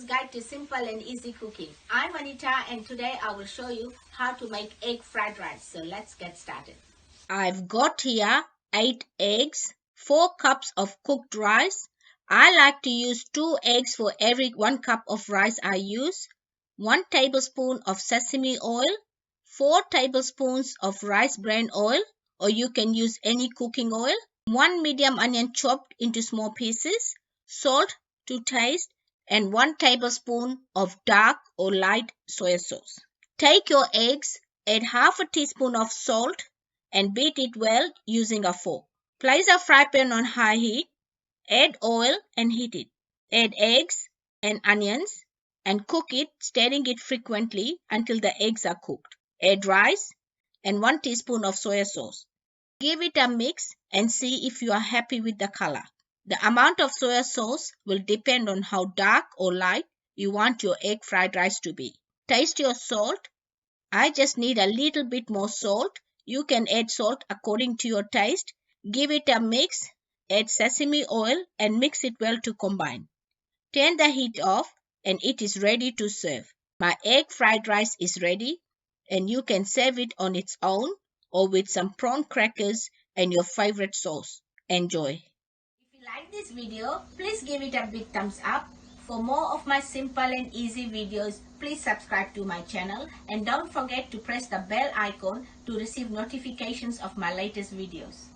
guide to simple and easy cooking. I'm Anita and today I will show you how to make egg fried rice. So let's get started. I've got here 8 eggs, 4 cups of cooked rice. I like to use 2 eggs for every 1 cup of rice I use, 1 tablespoon of sesame oil, 4 tablespoons of rice bran oil, or you can use any cooking oil, 1 medium onion chopped into small pieces, salt to taste, and 1 tablespoon of dark or light soya sauce. Take your eggs, add half a teaspoon of salt, and beat it well using a fork. Place a fry pan on high heat, add oil and heat it. Add eggs and onions and cook it, stirring it frequently until the eggs are cooked. Add rice and 1 teaspoon of soya sauce. Give it a mix and see if you are happy with the color. The amount of soya sauce will depend on how dark or light you want your egg fried rice to be. Taste your salt. I just need a little bit more salt. You can add salt according to your taste. Give it a mix. Add sesame oil and mix it well to combine. Turn the heat off and it is ready to serve. My egg fried rice is ready and you can serve it on its own or with some prawn crackers and your favorite sauce. Enjoy. If you like this video, please give it a big thumbs up. For more of my simple and easy videos, please subscribe to my channel and don't forget to press the bell icon to receive notifications of my latest videos.